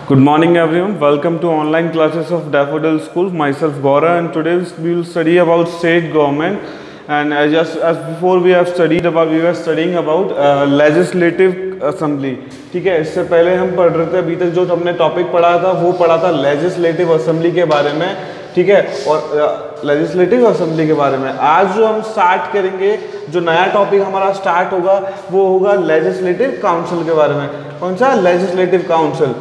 Good morning everyone, welcome to online classes of Daffodil School. Myself Gaura, and today we will study about state government. And as before we were studying about legislative assembly. ठीक है, इससे पहले हम पढ़ रहे थे, अभी तक जो हमने टॉपिक पढ़ा था वो पढ़ा था लेजिस्लेटिव असेंबली के बारे में, ठीक है, और लेजिस्लेटिव असेंबली के बारे में आज जो हम स्टार्ट करेंगे, जो नया टॉपिक हमारा स्टार्ट होगा वो होगा लेजिस्लेटिव काउंसिल के बारे में। कौन सा? Legislative council.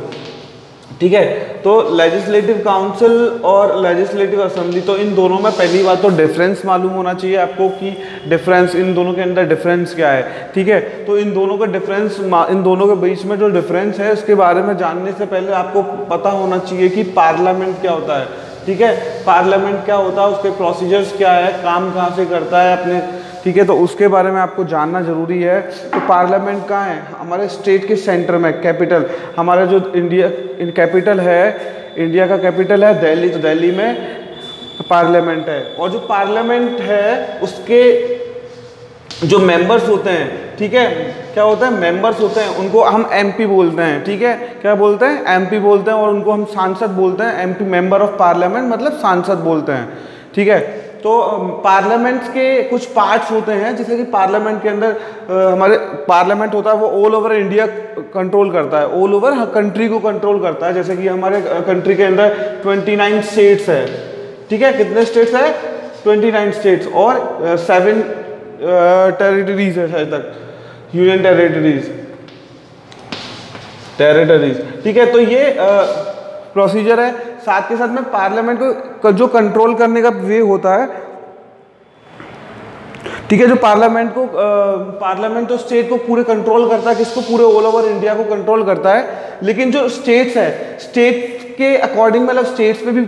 ठीक है, तो लेजिस्लेटिव काउंसिल और लेजिस्लेटिव असेंबली, तो इन दोनों में पहली बात तो डिफरेंस मालूम होना चाहिए आपको कि डिफरेंस, इन दोनों के अंदर डिफरेंस क्या है। ठीक है, तो इन दोनों का डिफरेंस, इन दोनों के बीच में जो डिफरेंस है उसके बारे में जानने से पहले आपको पता होना चाहिए कि पार्लियामेंट क्या होता है। ठीक है, पार्लियामेंट क्या होता है, उसके प्रोसीजर्स क्या है, काम कहाँ से करता है अपने, ठीक है, तो उसके बारे में आपको जानना जरूरी है। तो पार्लियामेंट कहाँ है? हमारे स्टेट के सेंटर में, कैपिटल, हमारा जो इंडिया कैपिटल है, इंडिया का कैपिटल है दिल्ली, तो दिल्ली में पार्लियामेंट है। और जो पार्लियामेंट है उसके जो मेंबर्स होते हैं, ठीक है, क्या होता है? मेंबर्स होते हैं, उनको हम एमपी बोलते हैं। ठीक है, क्या बोलते हैं? एमपी बोलते हैं, और उनको हम सांसद बोलते हैं। एमपी मेंबर ऑफ पार्लियामेंट मतलब सांसद बोलते हैं। ठीक है, तो पार्लियामेंट के कुछ पार्ट्स होते हैं, जैसे कि पार्लियामेंट के अंदर हमारे पार्लियामेंट होता है वो ऑल ओवर इंडिया कंट्रोल करता है, ऑल ओवर कंट्री को कंट्रोल करता है। जैसे कि हमारे कंट्री के अंदर 29 स्टेट्स है। ठीक है, कितने स्टेट्स है? 29 स्टेट्स, और 7 टेरिटरीज है शायद तक, यूनियन टेरिटरीज। ठीक है, तो ये प्रोसीजर है। साथ के साथ में पार्लियामेंट को जो कंट्रोल करने का वे होता है, ठीक है, जो पार्लियामेंट तो स्टेट को पूरे कंट्रोल करता है, किसको? पूरे ऑल ओवर इंडिया को कंट्रोल करता है। लेकिन जो स्टेट्स है, स्टेट के अकॉर्डिंग मतलब स्टेट्स पे भी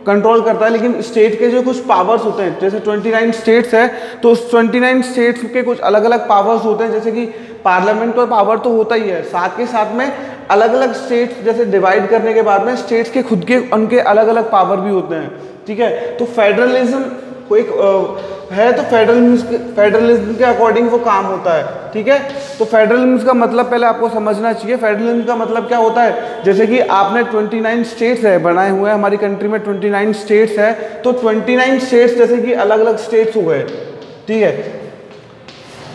कंट्रोल करता है, लेकिन स्टेट के जो कुछ पावर्स होते हैं, जैसे 29 स्टेट्स है, तो उस 29 स्टेट्स के कुछ अलग अलग पावर्स होते हैं। जैसे कि पार्लियामेंट का पावर तो होता ही है, साथ के साथ में अलग अलग स्टेट्स जैसे डिवाइड करने के बाद में स्टेट्स के खुद के उनके अलग अलग पावर भी होते हैं। ठीक है, तो फेडरलिज्म को एक है, तो फेडरलिज्म के अकॉर्डिंग वो काम होता है। ठीक है, तो फेडरलिज्म का मतलब पहले आपको समझना चाहिए। फेडरलिज्म का मतलब क्या होता है? जैसे कि आपने 29 स्टेट्स है बनाए हुए हैं, हमारी कंट्री में 29 स्टेट्स है, तो 29 स्टेट्स जैसे कि अलग अलग स्टेट्स हो गए। ठीक है,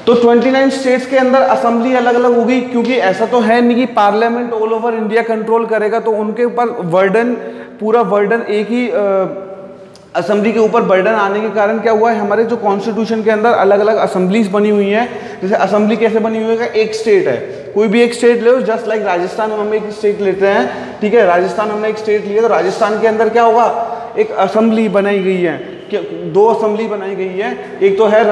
तो 29 स्टेट्स के अंदर असेंबली अलग अलग होगी, क्योंकि ऐसा तो है नहीं कि parliament all over India control करेगा, तो उनके ऊपर वर्डन, पूरा वर्डन एक ही असेंबली के ऊपर बर्डन आने के कारण क्या हुआ है, हमारे जो कॉन्स्टिट्यूशन के अंदर अलग अलग असेंबलीज बनी हुई हैं। जैसे असेंबली कैसे बनी हुई है? एक स्टेट है, कोई भी एक स्टेट ले, जस्ट लाइक राजस्थान हम एक स्टेट लेते हैं। ठीक है, राजस्थान हमने एक स्टेट लिया, तो राजस्थान के अंदर क्या होगा? एक असेंबली बनाई गई है, दो असेंबली बनाई गई है। एक तो है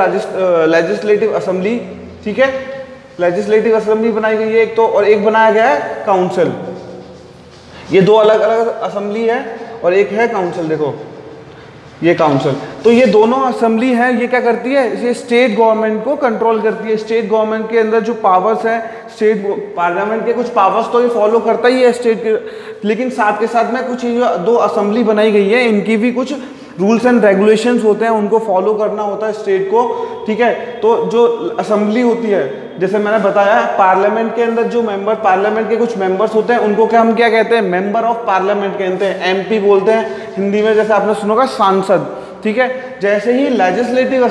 लेजिस्लेटिव असेंबली, ठीक है, लेजिस्लेटिव असेंबली बनाई गई है एक तो, और एक बनाया गया है काउंसिल। ये दो अलग अलग असेंबली है और एक है काउंसिल। देखो ये काउंसिल, तो ये दोनों असेंबली हैं, ये क्या करती है? ये स्टेट गवर्नमेंट को कंट्रोल करती है। स्टेट गवर्नमेंट के अंदर जो पावर्स हैं, स्टेट पार्लियामेंट के कुछ पावर्स तो ये फॉलो करता ही है स्टेट के, लेकिन साथ के साथ में कुछ जो दो असेंबली बनाई गई है, इनकी भी कुछ रूल्स एंड रेगुलेशंस होते हैं, उनको फॉलो करना होता है स्टेट को। ठीक है, तो जो असेंबली होती है, जैसे मैंने बताया, पार्लियामेंट के अंदर जो मेंबर, पार्लियामेंट के कुछ मेंबर्स होते हैं, उनको क्या हम क्या कहते हैं? मेंबर ऑफ पार्लियामेंट कहते हैं, एमपी बोलते हैं हिंदी में, जैसे आपने सुना होगा सांसद। ठीक है, जैसे ही लेजिस्लेटिव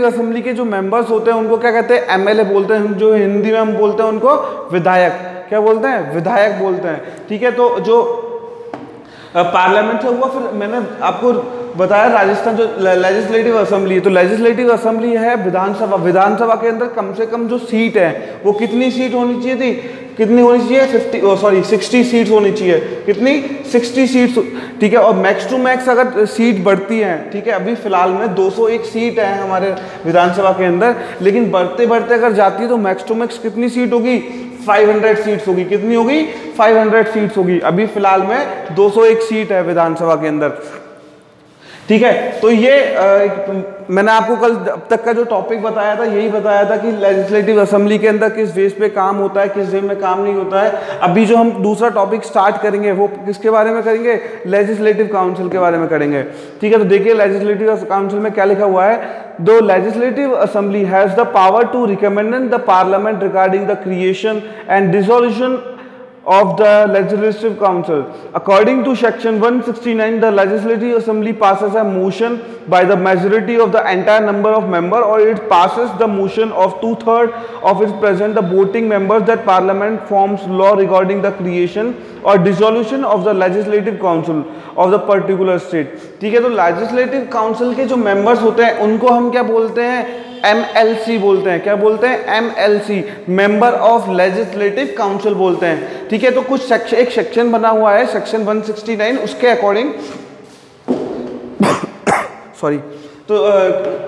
असेंबली के जो मेंबर्स होते हैं उनको क्या कहते हैं? एमएलए बोलते हैं, जो हिंदी में हम बोलते हैं उनको विधायक। क्या बोलते हैं? विधायक बोलते हैं। ठीक है, तो जो पार्लियामेंट से हुआ, फिर मैंने आपको बताया राजस्थान जो लेजिस्लेटिव असेंबली है, तो लेजिस्लेटिव असेंबली है विधानसभा। विधानसभा के अंदर कम से कम जो सीट है वो कितनी सीट होनी चाहिए थी? कितनी होनी चाहिए? 60 सीट्स होनी चाहिए। कितनी? 60 सीट्स। ठीक है, और मैक्स टू मैक्स अगर सीट बढ़ती है, ठीक है, अभी फिलहाल में 201 सीट है हमारे विधानसभा के अंदर, लेकिन बढ़ते बढ़ते अगर जाती है तो मैक्स टू मैक्स कितनी सीट होगी? 500 सीट्स होगी। कितनी होगी? 500 सीट्स होगी। अभी फिलहाल में 201 सीट है विधानसभा के अंदर। ठीक है, तो ये मैंने आपको कल अब तक का जो टॉपिक बताया था, यही बताया था कि लेजिस्लेटिव असेंबली के अंदर किस बेस पे काम होता है, किस वे में काम नहीं होता है। अभी जो हम दूसरा टॉपिक स्टार्ट करेंगे वो किसके बारे में करेंगे? लेजिस्लेटिव काउंसिल के बारे में करेंगे। ठीक है, तो देखिए लेजिस्लेटिव काउंसिल में क्या लिखा हुआ है? The legislative assembly has the power to recommend the parliament regarding the creation and dissolution of the Legislative Council. According to Section 169, the Legislative Assembly passes a motion by the majority of the entire number of members, or it passes the motion of 2/3 of its present the voting members, that Parliament forms law regarding the creation or dissolution of the Legislative Council of the particular state. ठीक है, तो Legislative Council के जो members होते हैं उनको हम क्या बोलते हैं? MLC बोलते हैं। क्या बोलते हैं? MLC, member of legislative council बोलते हैं। ठीक है, तो कुछ एक सेक्शन बना हुआ है सेक्शन 169, उसके अकॉर्डिंग सॉरी, तो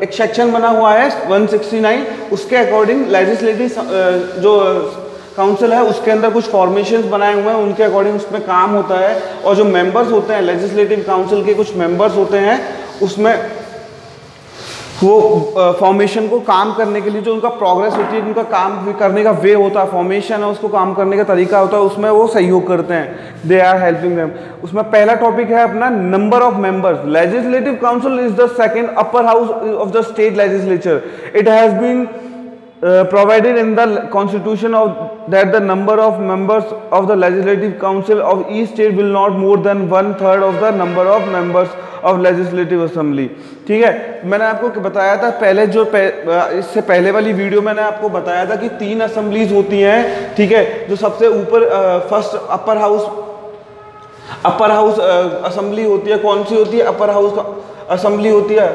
एक सेक्शन बना हुआ है 169, उसके अकॉर्डिंग लेजिस्लेटिव जो काउंसिल है उसके अंदर कुछ फॉर्मेशंस बनाए हुए हैं, उनके अकॉर्डिंग उसमें काम होता है। और जो मेंबर्स होते हैं लेजिस्लेटिव काउंसिल के, कुछ मेंबर्स होते हैं उसमें वो फॉर्मेशन को काम करने के लिए जो उनका प्रोग्रेस होती है, उनका काम करने का वे होता है, फॉर्मेशन है, उसको काम करने का तरीका होता है, उसमें वो सहयोग करते हैं। They are helping them. उसमें पहला टॉपिक है अपना number of members. Legislative council is the second upper house of the state legislature. It has been provided in the constitution of that the number of members of the legislative council of each state will not more than 1/3 of the number of members of legislative assembly। ठीक है, मैंने आपको बताया था पहले इससे पहले वाली वीडियो मैंने आपको बताया था कि 3 असेंबलीज होती हैं। ठीक है, जो सबसे ऊपर फर्स्ट अपर हाउस असेंबली होती है, कौन सी होती है? अपर हाउस असेंबली होती है,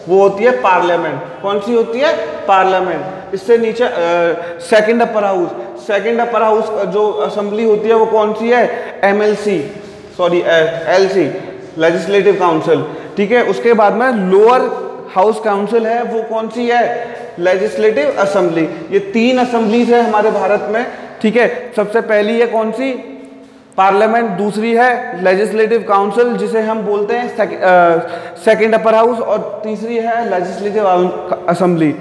वो होती है पार्लियामेंट। कौन सी होती है? पार्लियामेंट। इससे नीचे सेकंड अपर हाउस जो असेंबली होती है वो कौन सी है? LC, legislative council. ठीक है, उसके बाद में लोअर हाउस काउंसिल है, वो कौन सी है? Legislative assembly. ये 3 असेंबलीज है हमारे भारत में। ठीक है, सबसे पहली है कौन सी? पार्लियामेंट। दूसरी है लेजिस्लेटिव काउंसिल जिसे हम बोलते हैं सेकंड अपर हाउस, और तीसरी है लेजिस्लेटिव असेंबली।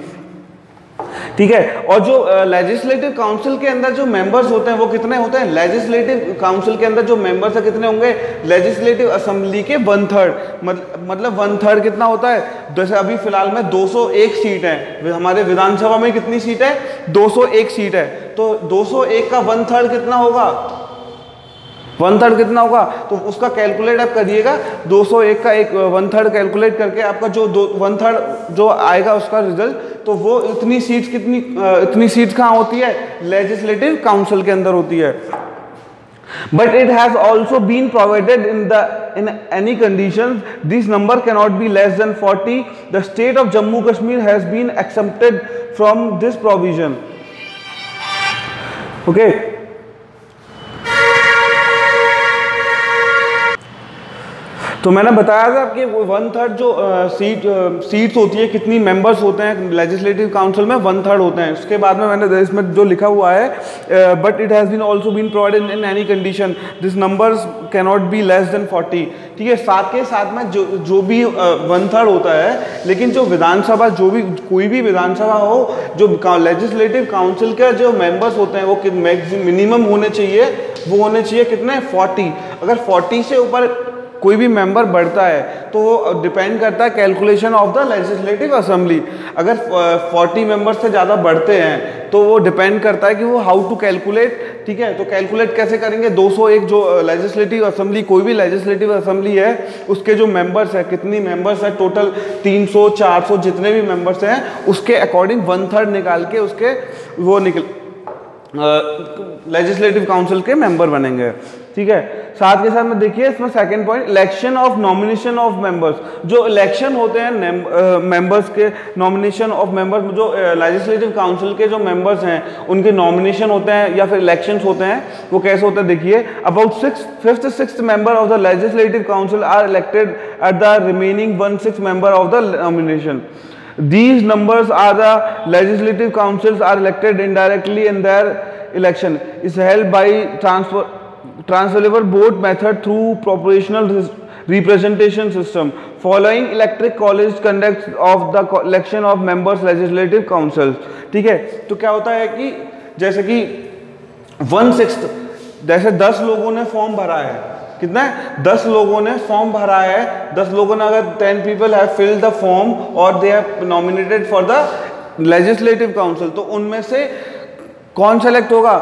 ठीक है, और जो लेजिस्लेटिव काउंसिल के अंदर जो मेंबर्स होते हैं वो कितने होते हैं? लेजिस्लेटिव काउंसिल के अंदर जो मेंबर्स है कितने होंगे? लेजिस्लेटिव असेंबली के 1/3, मतलब 1/3 कितना होता है? जैसे अभी फिलहाल में 201 सीट है हमारे विधानसभा में। कितनी सीट है? 201 सीट है। तो 201 का 1/3 कितना होगा? 1/3 कितना होगा? तो उसका कैलकुलेट आप करिएगा। 201 का 1/3 कैलकुलेट करके आपका जो 1/3 जो आएगा उसका रिजल्ट, तो वो इतनी सीट्स कहाँ होती है? लेजिस्लेटिव काउंसिल के अंदर होती है। But it has also been provided in any conditions this number cannot be less than 40. The state of Jammu Kashmir has been exempted from this provision. Okay. तो मैंने बताया था कि 1/3 जो सीट्स होती है, कितनी मेंबर्स होते हैं लेजिस्लेटिव काउंसिल में? 1/3 होते हैं। उसके बाद में मैंने इसमें जो लिखा हुआ है, but it has been also been provided in any condition this numbers cannot be less than 40। ठीक है, साथ के साथ में जो भी 1/3 होता है, लेकिन जो विधानसभा कोई भी विधानसभा हो, जो लेजिस्लेटिव काउंसिल के जो मेंबर्स होते हैं वो मिनिमम होने चाहिए, वो होने चाहिए कितने? 40। अगर 40 से ऊपर कोई भी मेंबर बढ़ता है तो वो डिपेंड करता है calculation of the legislative assembly. अगर 40 मेंबर्स से ज़्यादा बढ़ते हैं तो वो डिपेंड करता है कि वो हाउ टू कैलकुलेट। ठीक है, तो कैलकुलेट कैसे करेंगे? 201 जो लेजिस्लेटिव असेंबली, कोई भी लेजिस्लेटिव असेंबली है उसके जो मेंबर्स है, कितनी मेंबर्स है टोटल, 300 400 जितने भी मेंबर्स हैं, उसके अकॉर्डिंग 1/3 निकाल के उसके वो लेजिस्लेटिव काउंसिल के मेंबर बनेंगे। ठीक है, साथ के साथ में देखिए इसमें second point, election of nomination of members. जो इलेक्शन होते हैं मेंबर्स के, नॉमिनेशन ऑफ मेंबर्स, जो लेजिस्लेटिव काउंसिल के जो मेंबर्स हैं उनके नॉमिनेशन होते हैं या फिर इलेक्शंस होते हैं, वो कैसे होते हैं? देखिए, about 5th 6th member of the legislative council are elected at the remaining 1/6 member of the nomination. These numbers are the legislative councils are elected indirectly in their election is held by transferable vote method through proportional representation system. Following electric college conducts of the election of members legislative councils। ठीक है, तो क्या होता है कि जैसे कि 1/6, जैसे 10 लोगों ने फॉर्म भरा है, कितना है? 10 लोगों ने फॉर्म भरा है। 10 लोगों ने, अगर 10 people have filled the form और they have nominated for the legislative council, तो उनमें से कौन सेलेक्ट होगा?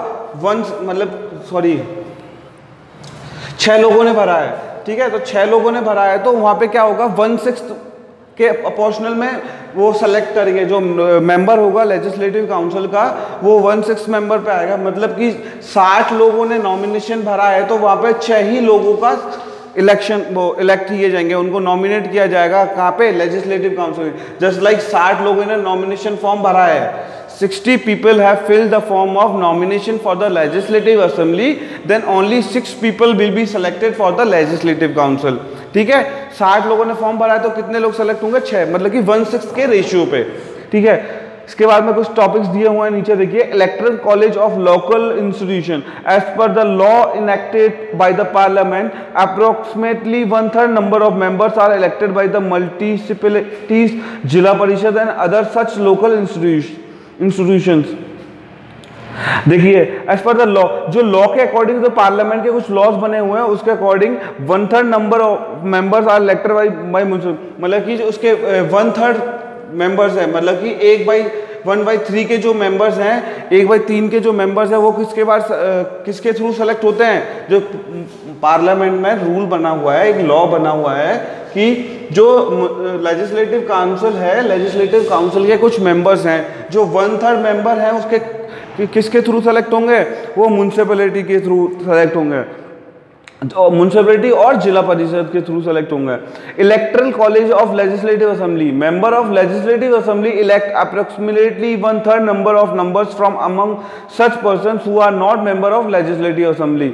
6 लोगों ने भरा है, ठीक है, तो 6 लोगों ने भरा है, तो वहाँ पे क्या होगा 1/6 के अपोर्शनल में वो सेलेक्ट करेंगे, जो मेंबर होगा लेजिस्लेटिव काउंसिल का वो 1/6 मेंबर पे आएगा, मतलब कि 60 लोगों ने नॉमिनेशन भरा है तो वहाँ पे 6 ही लोगों का इलेक्शन वो इलेक्ट किए जाएंगे, उनको नॉमिनेट किया जाएगा कहाँ पे, लेजिस्लेटिव काउंसिल। जस्ट लाइक 60 लोगों ने नॉमिनेशन फॉर्म भरा है, 60 people have filled the form of nomination for the legislative assembly, then only 6 people will be selected for the legislative council, ठीक है। 60 लोगों ने फॉर्म भरा है तो कितने लोग सेलेक्ट होंगे, 6, मतलब कि 1/6 के रेशियो पे, ठीक है। इसके बाद में कुछ टॉपिक्स दिए हुए हैं नीचे देखिए, electoral college of local institution as per the law enacted by the parliament approximately 1/3 number of members are elected by the municipalities, zila parishad and other such local institutions. देखिए एज पर द लॉ, जो law के according जो parliament के कुछ laws बने हुए हैं उसके according 1/3 number of members are elected by मतलब कि उसके 1/3 मेंबर्स है, मतलब कि 1/3 के जो मेंबर्स हैं, 1/3 के जो मेंबर्स हैं वो किसके थ्रू सेलेक्ट होते हैं, जो पार्लियामेंट में रूल बना हुआ है, एक लॉ बना हुआ है कि जो लेजिस्लेटिव काउंसिल है, लेजिस्लेटिव काउंसिल के कुछ मेंबर्स हैं, जो 1/3 मेंबर हैं उसके किसके थ्रू सेलेक्ट होंगे, वो म्युनिसिपैलिटी के थ्रू सेलेक्ट होंगे, म्युनिसिपैलिटी और जिला परिषद के थ्रू सेलेक्ट होंगे। Electoral college of legislative assembly, member of legislative assembly elect approximately 1/3 number of numbers from among such persons who are not member of legislative assembly,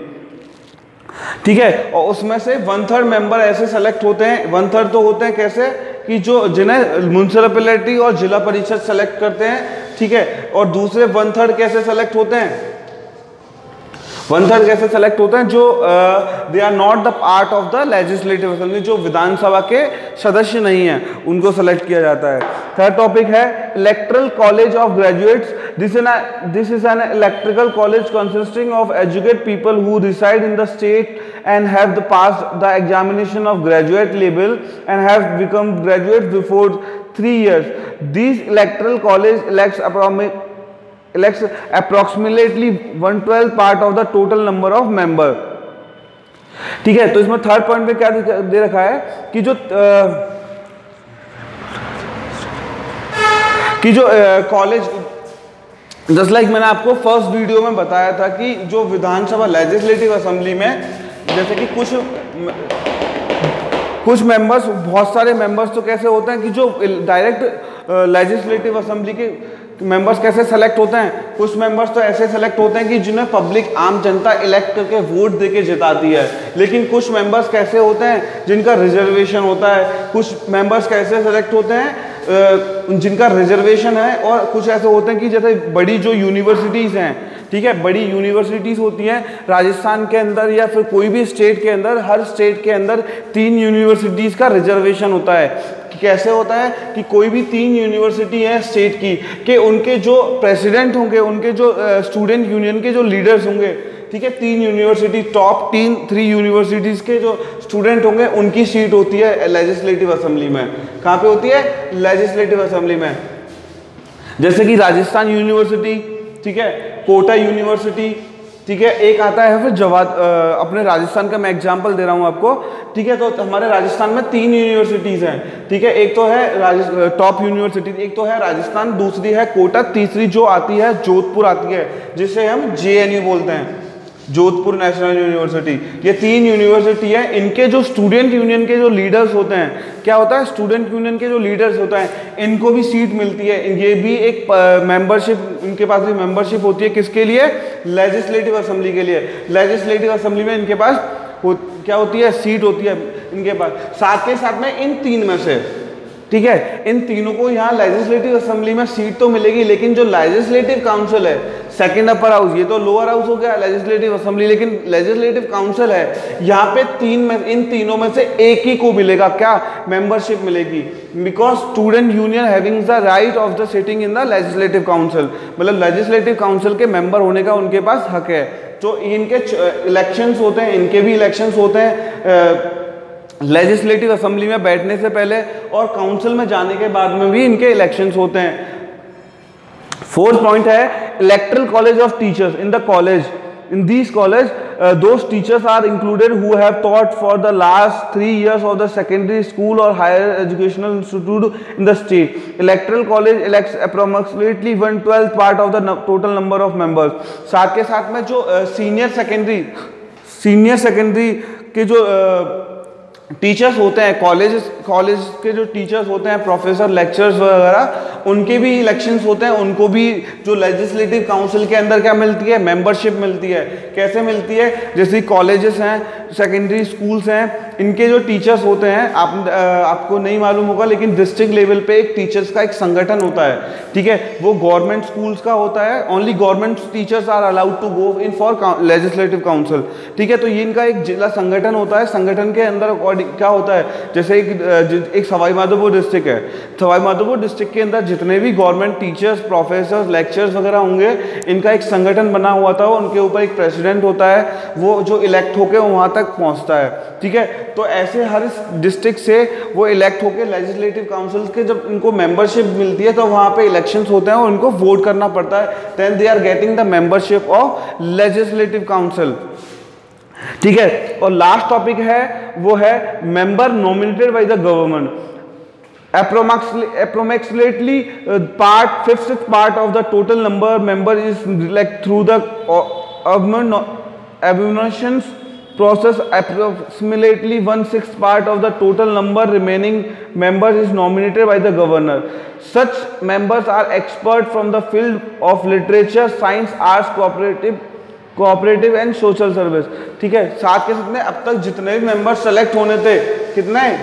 ठीक है। और उसमें से 1/3 मेंबर ऐसे सेलेक्ट होते हैं, 1/3 तो होते हैं कैसे कि जो जिन्हें म्युनिसिपैलिटी और जिला परिषद सेलेक्ट करते हैं, ठीक है। और दूसरे 1/3 कैसे सेलेक्ट होते हैं, 1/3 कैसे सेलेक्ट होते हैं, जो they are not the part of the legislative assembly, जो विधानसभा के सदस्य नहीं है, उनको सेलेक्ट किया जाता है। थर्ड टॉपिक है electoral college of graduates, this is an electrical college consisting of educated people who reside in the state and have passed the examination of graduate level and have become graduates before 3 years. These electoral college elects approximately 1/12 part of the total number of member, ठीक है। तो इसमें third point में क्या दे रखा है कि जो कॉलेज, जस्ट लाइक मैंने आपको फर्स्ट वीडियो में बताया था कि जो विधानसभा लेजिस्लेटिव असेंबली में जैसे कि कुछ मेंबर्स, बहुत सारे मेंबर्स तो कैसे होते हैं कि जो डायरेक्ट लेजिस्लेटिव असेंबली के मेंबर्स कैसे सेलेक्ट होते हैं, कुछ मेंबर्स तो ऐसे सेलेक्ट होते हैं कि जिन्हें पब्लिक आम जनता इलेक्ट करके वोट देके जिताती है, लेकिन कुछ मेंबर्स कैसे होते हैं जिनका रिजर्वेशन होता है, कुछ मेंबर्स कैसे सेलेक्ट होते हैं जिनका रिजर्वेशन है, और कुछ ऐसे होते हैं कि जैसे बड़ी जो यूनिवर्सिटीज़ हैं, ठीक है, बड़ी यूनिवर्सिटीज़ होती हैं राजस्थान के अंदर या फिर कोई भी स्टेट के अंदर, हर स्टेट के अंदर 3 यूनिवर्सिटीज़ का रिजर्वेशन होता है। कैसे होता है कि कोई भी 3 यूनिवर्सिटी है स्टेट की कि उनके जो प्रेसिडेंट होंगे, उनके जो स्टूडेंट यूनियन के जो लीडर्स होंगे, ठीक है, 3 यूनिवर्सिटी टॉप 3 यूनिवर्सिटीज़ के जो स्टूडेंट होंगे उनकी सीट होती है लेजिस्लेटिव असेंबली में। कहाँ पे होती है, लेजिस्लेटिव असेंबली में। जैसे कि राजस्थान यूनिवर्सिटी, ठीक है, कोटा यूनिवर्सिटी, ठीक है, एक आता है फिर अपने राजस्थान का मैं एग्जांपल दे रहा हूँ आपको, ठीक है। तो हमारे राजस्थान में 3 यूनिवर्सिटीज़ हैं, ठीक है। एक तो है टॉप यूनिवर्सिटी, एक तो है राजस्थान, दूसरी है कोटा, तीसरी जो आती है जोधपुर आती है, जिसे हम JNU बोलते हैं, जोधपुर नेशनल यूनिवर्सिटी। ये 3 यूनिवर्सिटी है, इनके जो स्टूडेंट यूनियन के जो लीडर्स होते हैं, क्या होता है, स्टूडेंट यूनियन के जो लीडर्स होते हैं इनको भी सीट मिलती है, ये भी एक मेंबरशिप, इनके पास भी मेंबरशिप होती है, किसके लिए, लेजिस्लेटिव असेंबली के लिए। लेजिस्लेटिव असेंबली में इनके पास क्या होती है, सीट होती है इनके पास। साथ के साथ में इन 3 में से, ठीक है, इन तीनों को यहाँ लेजिस्लेटिव असेंबली में सीट तो मिलेगी, लेकिन जो लेजिस्लेटिव काउंसिल है, सेकंड अपर हाउस, ये तो लोअर हाउस हो गया लेजिस्लेटिव असेंबली, लेकिन लेजिस्लेटिव काउंसिल है, यहाँ पे इन तीनों में से एक ही को मिलेगा क्या, मेंबरशिप मिलेगी, because student union having the right of the sitting in the legislative council, मतलब लेजिस्लेटिव काउंसिल के मेंबर होने का उनके पास हक है। जो इनके इलेक्शंस होते हैं, इनके भी इलेक्शंस होते हैं लेजिस्लेटिव असेंबली में बैठने से पहले, और काउंसिल में जाने के बाद में भी इनके इलेक्शंस होते हैं। फोर्थ पॉइंट है electoral college of teachers in the college, in this college those teachers are included who have taught for the last 3 years of the secondary school or higher educational institute in the state. Electoral college elects approximately 1/12 part of the total number of members. साथ के साथ में जो senior secondary के जो teachers होते हैं, college के जो टीचर्स होते हैं, प्रोफेसर, लेक्चर्स वगैरह, उनके भी इलेक्शंस होते हैं, उनको भी जो लेजिस्लेटिव काउंसिल के अंदर क्या मिलती है, मेंबरशिप मिलती है। कैसे मिलती है? जैसे कॉलेजेस हैं, सेकेंडरी स्कूल्स हैं, इनके जो टीचर्स होते हैं, आपको नहीं मालूम होगा लेकिन डिस्ट्रिक्ट लेवल पे एक टीचर्स का एक संगठन होता है, ठीक है, वो गवर्नमेंट स्कूल्स का होता है। Only government teachers are allowed to go in for legislative council, ठीक है। तो ये इनका एक जिला संगठन होता है। संगठन के अंदर क्या होता है, जैसे एक सवाई माधोपुर डिस्ट्रिक्ट है, सवाई माधोपुर डिस्ट्रिक्ट के अंदर जितने भी गवर्नमेंट टीचर्स, प्रोफेसर, लेक्चर्स वगैरह होंगे, इनका एक संगठन बना हुआ था, उनके ऊपर एक प्रेसिडेंट होता है, वो जो इलेक्ट होकर वहाँ तक पहुँचता है, ठीक है। तो ऐसे हर डिस्ट्रिक्ट से वो इलेक्ट होकर लेजिस्लेटिव काउंसिल के जब इनको मेंबरशिप मिलती है तो वहाँ पे इलेक्शंस होते हैं और उनको वोट करना पड़ता है, then they are getting the membership of legislative council, ठीक है। और लास्ट टॉपिक है वो है member nominated by the government. Approximately fifth part of the total number member is elected through the nominations process. Approximately 1/6 part of the total number remaining members is nominated by the governor. Such members are experts from the field of literature, science, arts, cooperative and social service, ठीक है। साथ के साथ में अब तक जितने भी मेंबर सेलेक्ट होने थे,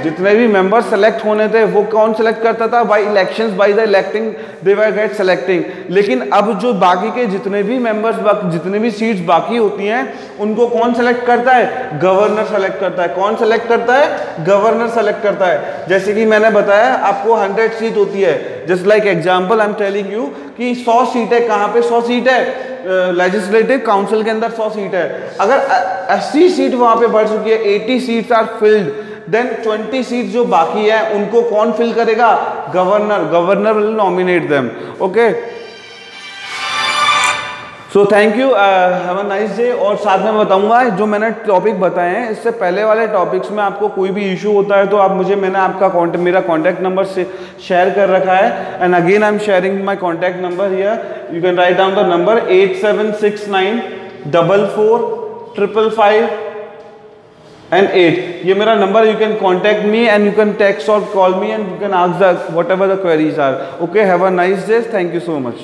जितने भी मेंबर सेलेक्ट होने थे, वो कौन सेलेक्ट करता था? By elections, by the electing they were get selecting. लेकिन अब जो बाकी के जितने भी मेंबर्स, जितने भी सीट्स बाकी होती हैं, उनको कौन सेलेक्ट करता है? गवर्नर सेलेक्ट करता है। कौन सेलेक्ट करता है? गवर्नर सेलेक्ट करता है। जैसे कि मैंने बताया आपको 100 सीट होती है, just like example I am telling you कि 100 सीट है। कहाँ पे 100 सीट है? लेजिस्लेटिव काउंसिल के अंदर 100 सीट है। अगर 80 सीट वहां पे बढ़ चुकी है, 80 seats are filled, then 20 seat जो बाकी है उनको कौन फिल करेगा? Governor will nominate them, okay. So thank you, have a nice day. और साथ में बताऊंगा जो मैंने टॉपिक बताए हैं, इससे पहले वाले टॉपिक्स में आपको कोई भी इशू होता है तो आप मैंने आपका मेरा कॉन्टैक्ट नंबर से शेयर कर रखा है। And again I am sharing my contact number here, you can write down the number 87694455 and 8. ये मेरा number, you can contact me and you can text or call me and you can ask the whatever the queries are. Okay, have a nice day. Thank you so much.